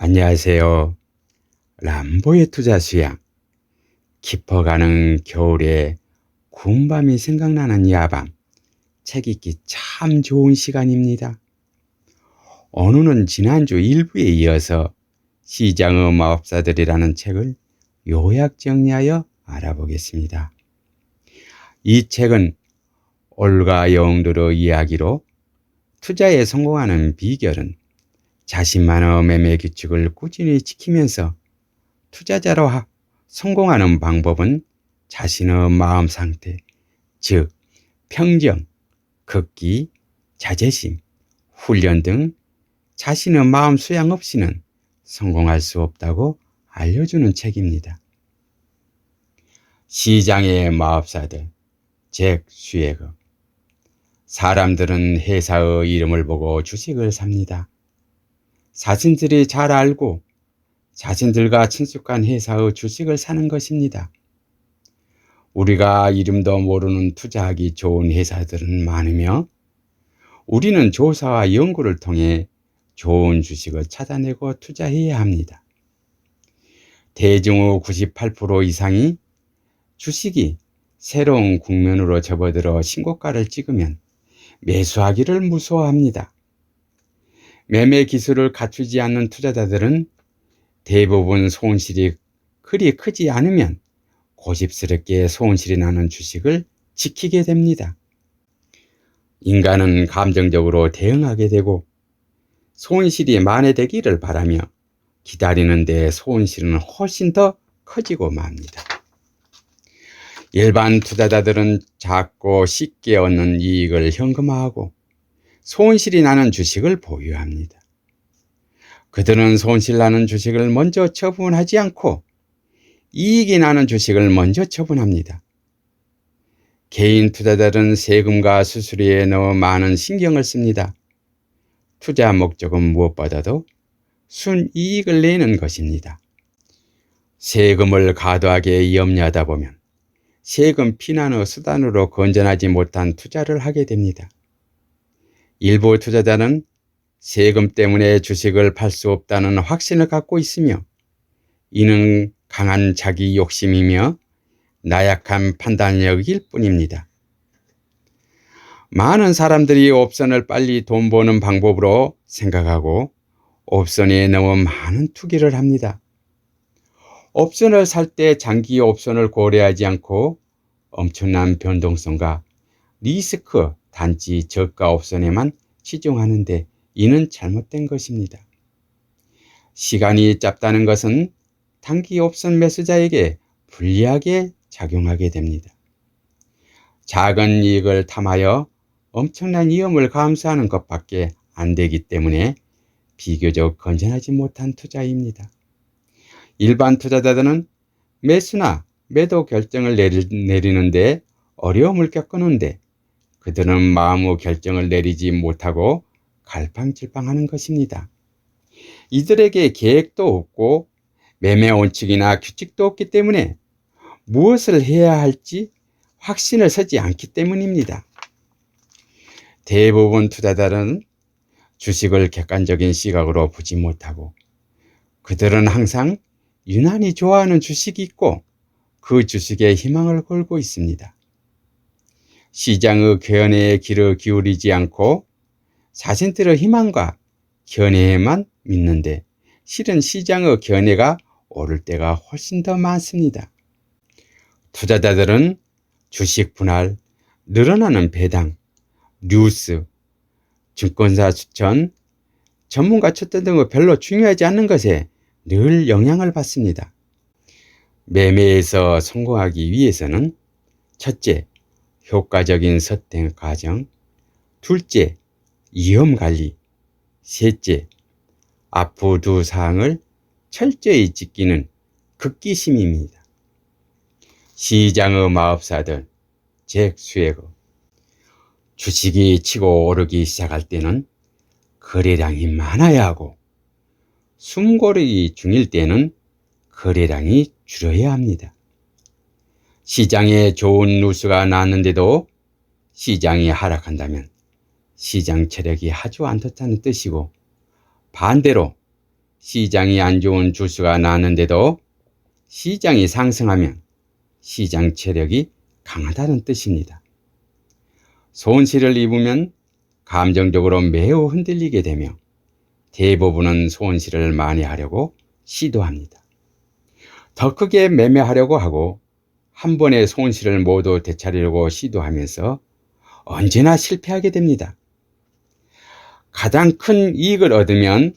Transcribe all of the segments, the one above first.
안녕하세요. 람보의 투자 수양. 깊어가는 겨울에 구운 밤이 생각나는 야밤. 책 읽기 참 좋은 시간입니다. 오늘은 지난주 일부에 이어서 시장의 마법사들이라는 책을 요약 정리하여 알아보겠습니다. 이 책은 올가 영웅들의 이야기로 투자에 성공하는 비결은 자신만의 매매 규칙을 꾸준히 지키면서 투자자로 성공하는 방법은 자신의 마음 상태, 즉 평정, 걷기, 자제심, 훈련 등 자신의 마음 수양 없이는 성공할 수 없다고 알려주는 책입니다. 시장의 마법사들, 잭 슈에거. 사람들은 회사의 이름을 보고 주식을 삽니다. 자신들이 잘 알고 자신들과 친숙한 회사의 주식을 사는 것입니다. 우리가 이름도 모르는 투자하기 좋은 회사들은 많으며 우리는 조사와 연구를 통해 좋은 주식을 찾아내고 투자해야 합니다. 대중의 98% 이상이 주식이 새로운 국면으로 접어들어 신고가를 찍으면 매수하기를 무서워합니다. 매매 기술을 갖추지 않는 투자자들은 대부분 손실이 그리 크지 않으면 고집스럽게 손실이 나는 주식을 지키게 됩니다. 인간은 감정적으로 대응하게 되고 손실이 만회되기를 바라며 기다리는데 손실은 훨씬 더 커지고 맙니다. 일반 투자자들은 작고 쉽게 얻는 이익을 현금화하고 손실이 나는 주식을 보유합니다. 그들은 손실나는 주식을 먼저 처분하지 않고 이익이 나는 주식을 먼저 처분합니다. 개인 투자자들은 세금과 수수료에 너무 많은 신경을 씁니다. 투자 목적은 무엇보다도 순이익을 내는 것입니다. 세금을 과도하게 염려하다 보면 세금 피난의 수단으로 건전하지 못한 투자를 하게 됩니다. 일부 투자자는 세금 때문에 주식을 팔 수 없다는 확신을 갖고 있으며 이는 강한 자기 욕심이며 나약한 판단력일 뿐입니다. 많은 사람들이 옵션을 빨리 돈 버는 방법으로 생각하고 옵션에 너무 많은 투기를 합니다. 옵션을 살 때 장기 옵션을 고려하지 않고 엄청난 변동성과 리스크 단지 저가 옵션에만 치중하는데 이는 잘못된 것입니다. 시간이 짧다는 것은 단기 옵션 매수자에게 불리하게 작용하게 됩니다. 작은 이익을 탐하여 엄청난 위험을 감수하는 것밖에 안 되기 때문에 비교적 건전하지 못한 투자입니다. 일반 투자자들은 매수나 매도 결정을 내리는데 어려움을 겪는데 그들은 마음의 결정을 내리지 못하고 갈팡질팡하는 것입니다. 이들에게 계획도 없고 매매 원칙이나 규칙도 없기 때문에 무엇을 해야 할지 확신을 서지 않기 때문입니다. 대부분 투자자들은 주식을 객관적인 시각으로 보지 못하고 그들은 항상 유난히 좋아하는 주식이 있고 그 주식에 희망을 걸고 있습니다. 시장의 견해에 귀를 기울이지 않고 자신들의 희망과 견해에만 믿는데 실은 시장의 견해가 오를 때가 훨씬 더 많습니다. 투자자들은 주식 분할, 늘어나는 배당, 뉴스, 증권사 추천, 전문가 추천 등을 별로 중요하지 않는 것에 늘 영향을 받습니다. 매매에서 성공하기 위해서는 첫째, 효과적인 선택 과정, 둘째, 위험 관리, 셋째, 앞으로 두 사항을 철저히 지키는 극기심입니다. 시장의 마법사들, 잭 슈에거. 주식이 치고 오르기 시작할 때는 거래량이 많아야 하고 숨고르기 중일 때는 거래량이 줄어야 합니다. 시장에 좋은 뉴스가 나왔는데도 시장이 하락한다면 시장 체력이 아주 안 좋다는 뜻이고 반대로 시장이 안 좋은 주수가 나왔는데도 시장이 상승하면 시장 체력이 강하다는 뜻입니다. 손실을 입으면 감정적으로 매우 흔들리게 되며 대부분은 손실을 많이 하려고 시도합니다. 더 크게 매매하려고 하고 한 번에 손실을 모두 되찾으려고 시도하면서 언제나 실패하게 됩니다. 가장 큰 이익을 얻으면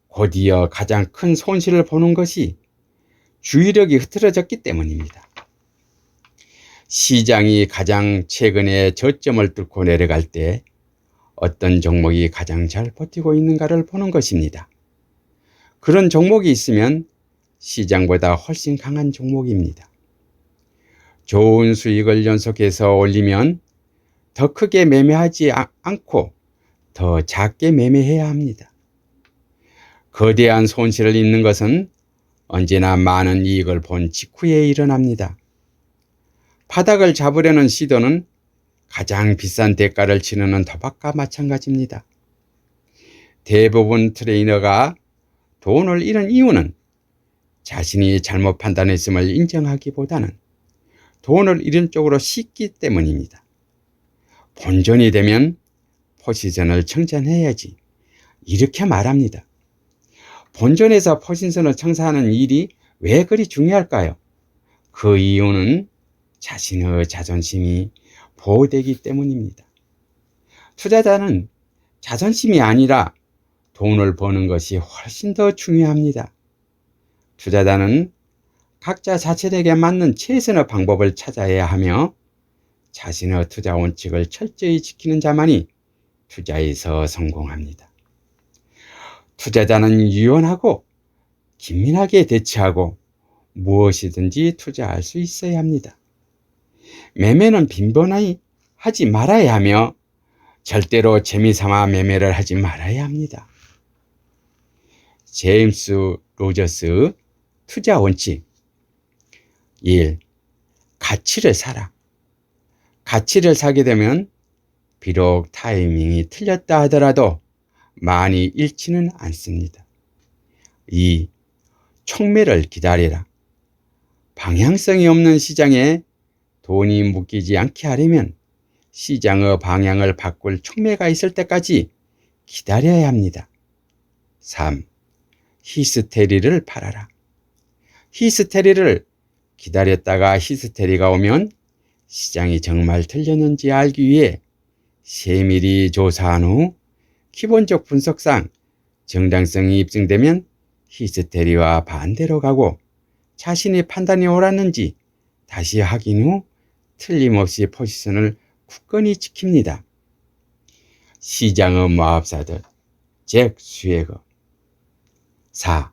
곧이어 가장 큰 손실을 보는 것이 주의력이 흐트러졌기 때문입니다. 시장이 가장 최근에 저점을 뚫고 내려갈 때 어떤 종목이 가장 잘 버티고 있는가를 보는 것입니다. 그런 종목이 있으면 시장보다 훨씬 강한 종목입니다. 좋은 수익을 연속해서 올리면 더 크게 매매하지 않고 더 작게 매매해야 합니다. 거대한 손실을 입는 것은 언제나 많은 이익을 본 직후에 일어납니다. 바닥을 잡으려는 시도는 가장 비싼 대가를 치르는 도박과 마찬가지입니다. 대부분 트레이너가 돈을 잃은 이유는 자신이 잘못 판단했음을 인정하기보다는 돈을 잃은 쪽으로 씻기 때문입니다. 본전이 되면 포지션을 청산해야지 이렇게 말합니다. 본전에서 포지션을 청산하는 일이 왜 그리 중요할까요? 그 이유는 자신의 자존심이 보호되기 때문입니다. 투자자는 자존심이 아니라 돈을 버는 것이 훨씬 더 중요합니다. 투자자는 각자 자신에게 맞는 최선의 방법을 찾아야 하며 자신의 투자 원칙을 철저히 지키는 자만이 투자에서 성공합니다. 투자자는 유연하고 긴밀하게 대처하고 무엇이든지 투자할 수 있어야 합니다. 매매는 빈번히 하지 말아야 하며 절대로 재미삼아 매매를 하지 말아야 합니다. 제임스 로저스 투자 원칙 1. 가치를 사라. 가치를 사게 되면 비록 타이밍이 틀렸다 하더라도 많이 잃지는 않습니다. 2. 촉매를 기다리라. 방향성이 없는 시장에 돈이 묶이지 않게 하려면 시장의 방향을 바꿀 촉매가 있을 때까지 기다려야 합니다. 3. 히스테리를 팔아라. 히스테리를 기다렸다가 히스테리가 오면 시장이 정말 틀렸는지 알기 위해 세밀히 조사한 후 기본적 분석상 정당성이 입증되면 히스테리와 반대로 가고 자신의 판단이 옳았는지 다시 확인 후 틀림없이 포지션을 굳건히 지킵니다. 시장의 마법사들 잭 스웨거. 4.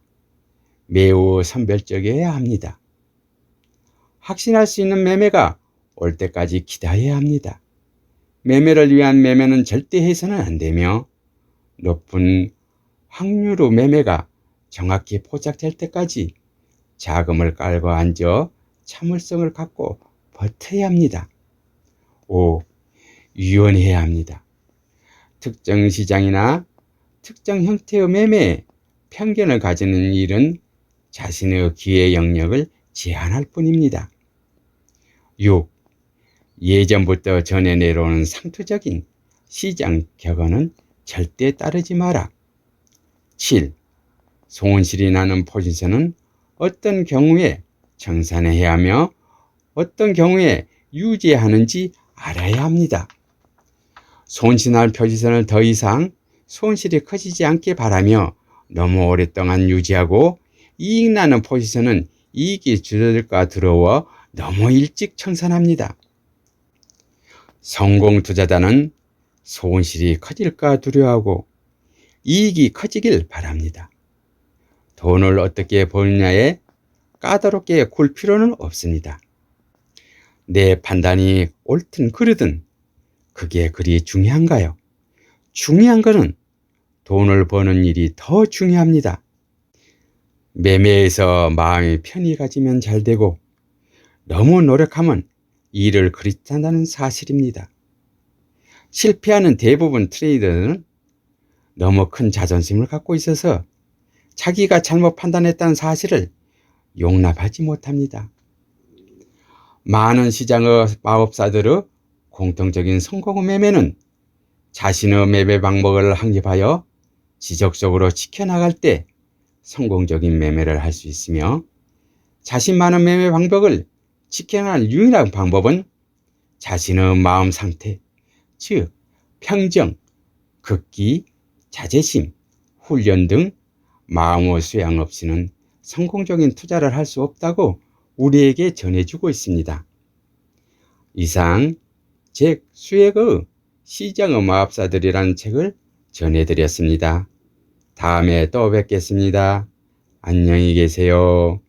매우 선별적이어야 합니다. 확신할 수 있는 매매가 올 때까지 기다려야 합니다. 매매를 위한 매매는 절대 해서는 안 되며 높은 확률의 매매가 정확히 포착될 때까지 자금을 깔고 앉아 참을성을 갖고 버텨야 합니다. 5. 유연해야 합니다. 특정 시장이나 특정 형태의 매매에 편견을 가지는 일은 자신의 기회 영역을 제한할 뿐입니다. 6. 예전부터 전해 내려오는 상투적인 시장 격언은 절대 따르지 마라. 7. 손실이 나는 포지션은 어떤 경우에 청산해야 하며 어떤 경우에 유지하는지 알아야 합니다. 손실날 포지션을 더 이상 손실이 커지지 않게 바라며 너무 오랫동안 유지하고 이익 나는 포지션은 이익이 줄어들까 두려워 너무 일찍 청산합니다. 성공 투자자는 손실이 커질까 두려워하고 이익이 커지길 바랍니다. 돈을 어떻게 버느냐에 까다롭게 굴 필요는 없습니다. 내 판단이 옳든 그르든 그게 그리 중요한가요? 중요한 것은 돈을 버는 일이 더 중요합니다. 매매에서 마음이 편히 가지면 잘 되고 너무 노력하면 일을 그릿한다는 사실입니다. 실패하는 대부분 트레이더는 너무 큰 자존심을 갖고 있어서 자기가 잘못 판단했다는 사실을 용납하지 못합니다. 많은 시장의 마법사들의 공통적인 성공 매매는 자신의 매매 방법을 확립하여 지속적으로 지켜나갈 때 성공적인 매매를 할 수 있으며, 자신만의 매매 방법을 지켜나갈 유일한 방법은 자신의 마음 상태, 즉 평정, 극기, 자제심, 훈련 등 마음의 수양 없이는 성공적인 투자를 할 수 없다고 우리에게 전해주고 있습니다. 이상 잭 수액의 시장의 마법사들이라는 책을 전해드렸습니다. 다음에 또 뵙겠습니다. 안녕히 계세요.